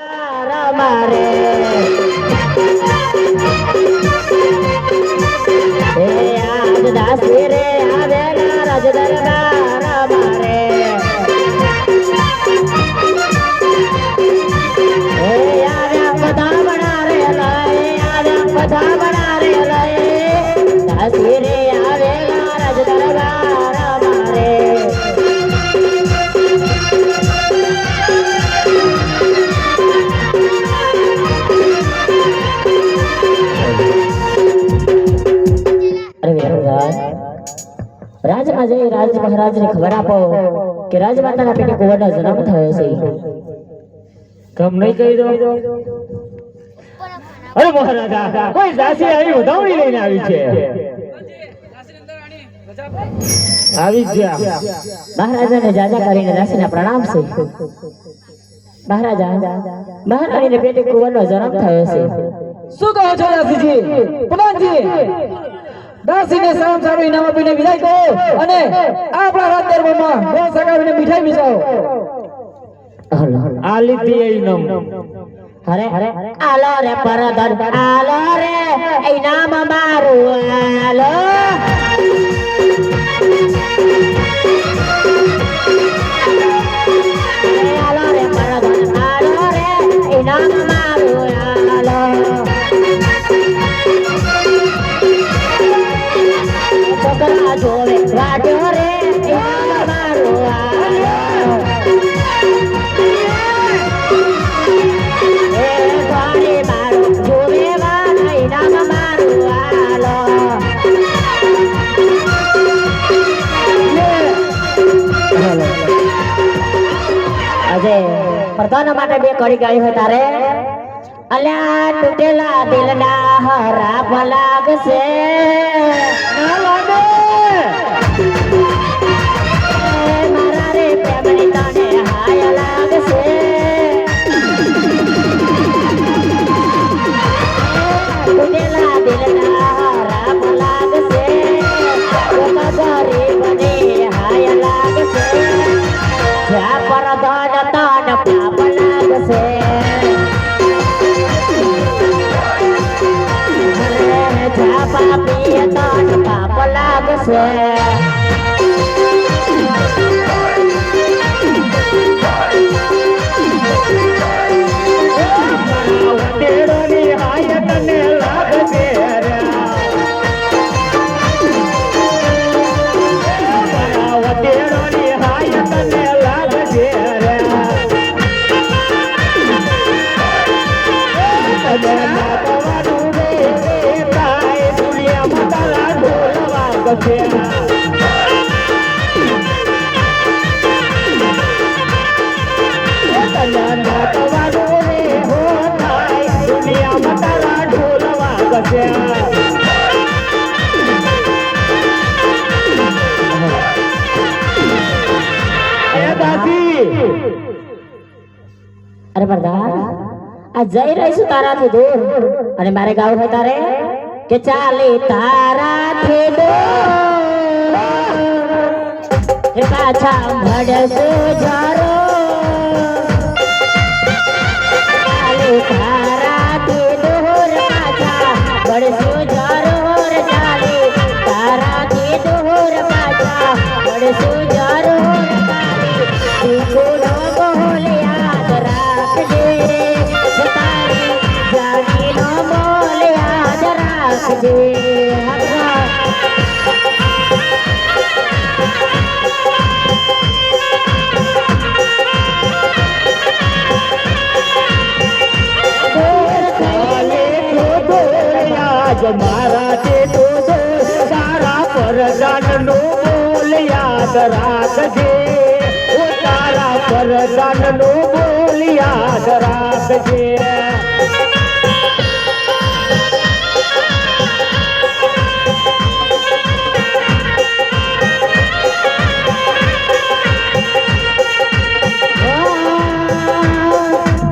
મારે આજ દાસી રે આવેલા રાજ દરબાર મારે આવ્યા બધા બના રે આવ્યા બધા બના રે દાસી રે આવેલા રાજ દરબાર મારે રાજમાં જઈ રાજ મહારાજને ખબર આપો કે રાજમાતાના પેટે કુંવરનો જન્મ થયો છે. કમ નહીં કહી દો. અરે મહારાજા, કોઈ દાસી આવી વધાવણી લઈને આવી છે. આવી ગયા. મહારાજાને જાજા કરીને દાસીના પ્રણામ છે. મહારાજા, મહારાણીને પેટે કુંવરનો જન્મ થયો છે. શું કહો છો દાસીજી? પ્રધાનજી, દાસીને સામ સારું ઇનામ આપીને વિદાય કરો અને આપણા રાજ દરબારમાં ગોળ સગાવીને મીઠાઈ વિસાવો. આ લીધી ઇનામ. અરે આલો રે પરદન, આલો રે ઇનામ મારું, આલો આલો રે પરદન, આલો રે ઇનામ મારું, આલો છોકરા જોવે વાટ્યો રે ઇનામ મારું, આલો પ્રધાન માટે બે કડી ગાઈ હોય તારે અલ્યા તૂટેલા દિલના હરાપ લાગશે ના લાગે મારા રે પ્રેમની તને હાય લાગશે તૂટેલા દિલના હરાપ લાગશે ગરીબને હાય લાગશે જ્યાં પ્રધાન તન પાપ લાગશે જ્યાં પાપી તન પાપ લાગશે તેડોની હાય તને લાગશે. તેડોની હાય તને લાગશે. દુનિયામાં તારા ઢોલ વાગશે. દુનિયામાં તારા ઢોલ વાગશે. અરે પ્રધાન આ જઈ રહીશું તારાથી દૂર અને મારે ગાવું હોય તારે કે ચાલે તારાથી દૂર હે પાછા ભડસો જારો ચાલે તારાથી દૂર પાછા ભડસો જારો ચાલે તારાથી દૂર પાછા ભડસો જારો ચાલે બોલ યાદ રાખજે તારી જાનીનો બોલ યાદ રાખજે મારા તે તો તારા પરદાન નો બોલ યાદ રાખજે. તારા પરદાન નો બોલ યાદ રાખજે.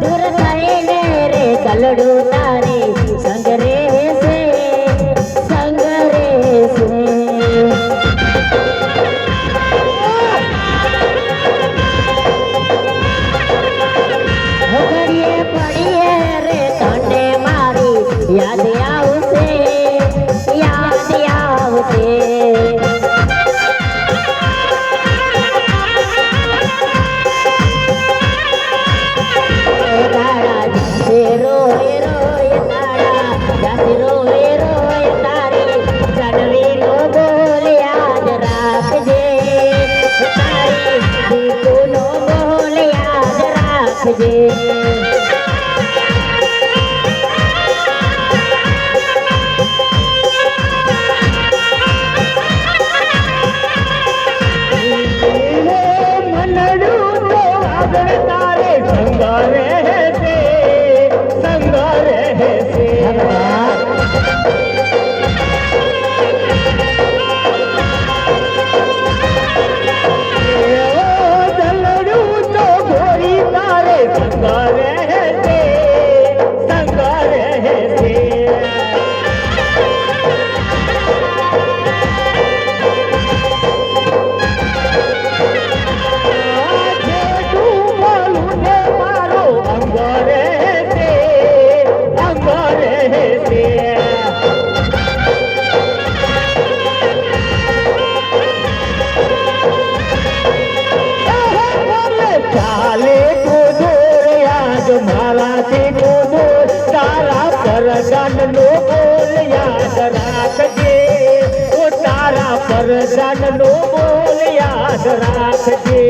દૂર થઈને રે ગલડું તારી સંગ રે છે સંગ રે છે ઘડીએ ઘડીએ રે તને મારી યાદ આવશે યાદ આવશે તારા જાતે રોય રોય તારા જાતે રોય રોય તારી ચડવીનો બોલ યાદ રાખજે તારી દીકુનો બોલ યાદ રાખજે મનડું તો આગળ તારે સંગ રહેશે સંગ રહેશે દલડું તો ગોરી તારે સંગ રહેશે સંગ રહેશે નો બોલ યાદ રાખજે ઓ તારા પરદાન નો બોલ યાદ રાખજે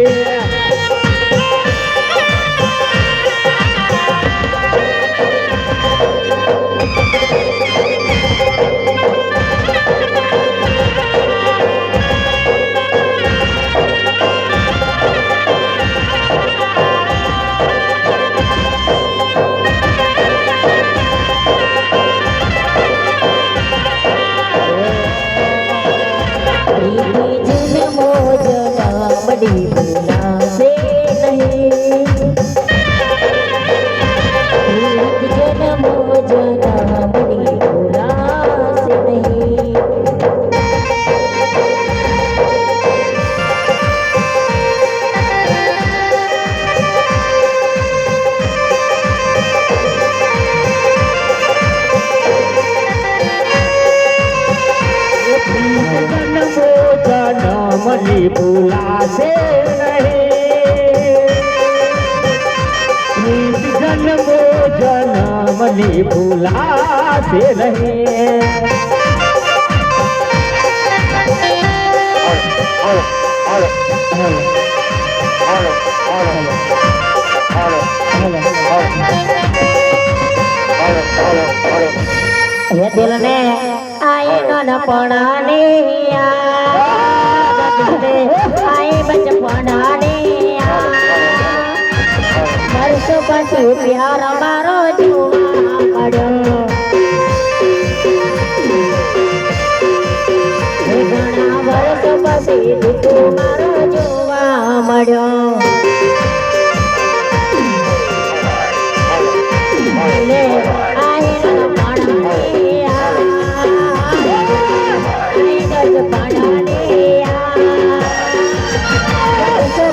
બડી ભૂલાશે નહીં જન્મો જન્મ બડી ભૂલાશે નહીં મની ભૂલાશે નહીં જન્મો જન્મની ભૂલાશે નહીં ये दिल ने आई ननपणाने आई बचपणाने वर्षो પછી પ્યાર મારો જોવા મળ્યો ઘણા વર્ષો પછી દીકરો મારો જોવા મળ્યો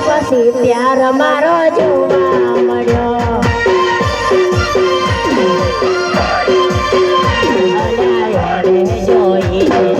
પછી પ્યાર મારો જોવા મળ્યો જોઈએ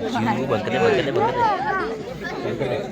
બંધ કરી દે